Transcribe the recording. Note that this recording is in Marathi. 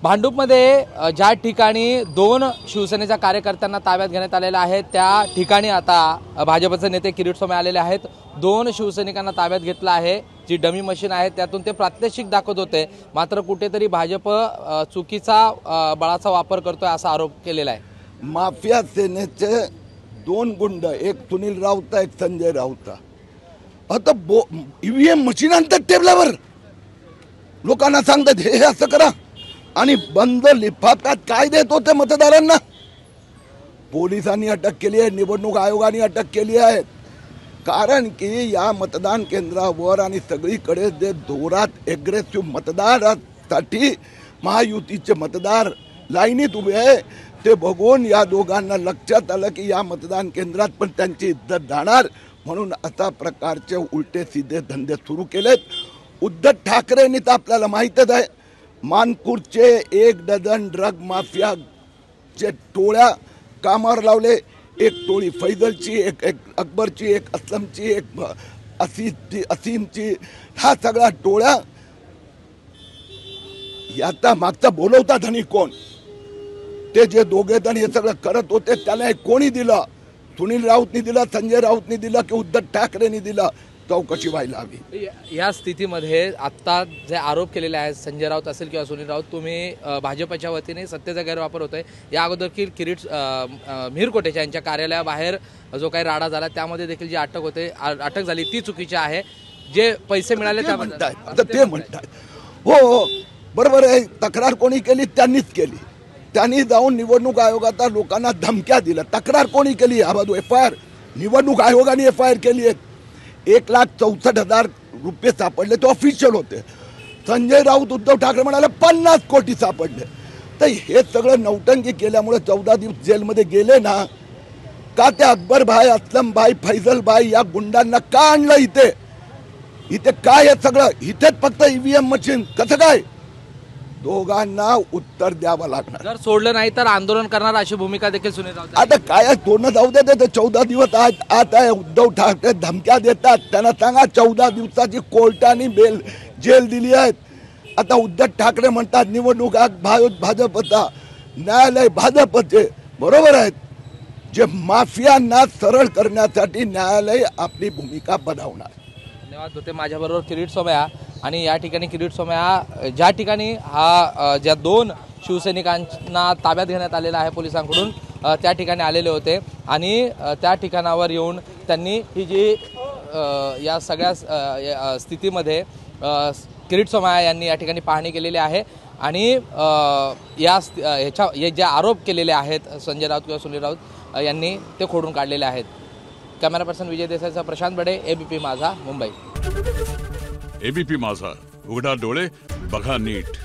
भांडूपमध्ये ज्या ठिकाणी दोन शिवसेनेच्या कार्यकर्त्यांना ताब्यात घेण्यात आलेले आहे त्या ठिकाणी आता भाजपचे नेते किरीट सोमय्या आलेले आहेत। दोन शिवसैनिकांना ताब्यात घेतलं आहे। जी डमी मशीन आहे त्यातून ते प्रात्यक्षिक दाखवत होते, मात्र कुठेतरी भाजप चुकीचा बळाचा वापर करतोय असा आरोप केलेला आहे। माफिया सेनेचे दोन गुंड, एक सुनील राऊत एक संजय राऊत, आता ईव्हीएम मशीन आणतात टेबलावर, लोकांना सांगतात हे असं करा आणि बंद लिफाफ्यात काय देत होते मतदारांना। पोलिसांनी अटक केली आहे, निवडणूक आयोगाने अटक केली आहे, कारण की या मतदान केंद्रावर आणि सगळीकडे जे जोरात एग्रेसिव्ह मतदारासाठी महायुतीचे मतदार लाईनीत उभे आहे ते बघून या दोघांना लक्षात आलं की या मतदान केंद्रात पण त्यांची इज्जत जाणार, म्हणून अशा प्रकारचे उलटे सीधे धंदे सुरू केलेत। उद्धव ठाकरेंनी तर आपल्याला माहीतच आहे, मानपूरचे 1 डझन ड्रग माफियाचे टोळ्या कामावर लावले। एक टोळी फैजलची, एक अकबरची, एक असलमची, एक असीमची, हा सगळा टोळ्या। याचा मागचा बोलवता धनी कोण? ते जे दोघे जण हे सगळं करत होते त्याला कोणी दिलं? सुनील राऊतनी दिलं, संजय राऊतनी दिलं की उद्धव ठाकरेंनी दिलं? चौकशी व्हायला हवी। या स्थितीमध्ये आता जे आरोप केलेले आहेत संजय राऊत असेल किंवा सुनील राऊत, तुम्ही भाजपच्या वतीने सत्तेचा गैरवापर होतोय, या अगोदर की किरीट मिरकोटेच्या यांच्या कार्यालयाबाहेर जो काही राडा झाला त्यामध्ये देखील जी अटक झाली ती चुकीची आहे। जे पैसे मिळाले ते म्हणतात हो बरोबर आहे, तक्रार कोणी केली? त्यांनीच केली। त्यांनी जाऊन निवडणूक आयोगाचा लोकांना धमक्या दिल्या। तक्रार कोणी केली? हा बाजू FIR निवडणूक आयोगाने FIR केली आहे। 1,64,000 रुपये सापडले, तो ऑफिशियल होते। संजय राऊत उद्धव ठाकरे म्हणाले 50 कोटी सापडले। तर हे सगळं नौटंकी केल्यामुळे 14 दिवस जेलमध्ये गेले ना का? ते अकबर भाई, असलम भाई, फैजल भाई या गुंडांना का आणलं इथे? इथे काय आहे सगळं? इथेच फक्त ईव्हीएम मशीन, कसं काय? दोघांना उत्तर द्यावं लागणार। जर सोडलं नाही तर आंदोलन करणार अशी भूमिका देखील सुनील राऊत। आता काय सोडणं जाऊ दे, ते 14 दिवस आत आहे। उद्धव ठाकरे धमक्या देतात, त्यांना सांगा 14 दिवसाची कोर्टाने जेल दिली आहे। आता उद्धव ठाकरे म्हणतात निवडणूक भाजपचा, न्यायालय भाजपचे, बरोबर आहेत। जे माफियांना सरळ करण्यासाठी न्यायालय आपली भूमिका बजावणार। धन्यवाद। होते माझ्याबरोबर किरीट सोमय्या, आणि या ठिकाणी किरीट सोमय्या ज्या ठिकाणी ज्या दोन शिवसैनिकांना ताब्यात घेण्यात आलेला आहे पोलिसांकडून त्या ठिकाणी आलेले होते, आणि त्या ठिकाणावर येऊन त्यांनी ही जी या सगळ्या स्थितीमध्ये किरीट सोमय्या यांनी या ठिकाणी पाहणी केलेली आहे, आणि हे जे आरोप केलेले आहेत संजय राऊत किंवा सुनील राऊत यांनी ते खोडून काढलेले आहेत। कॅमेरा पर्सन विजय देसाईचा प्रशांत बडे, ABP माझा, मुंबई। ABP माझा, उघडा डोळे बघा नीट।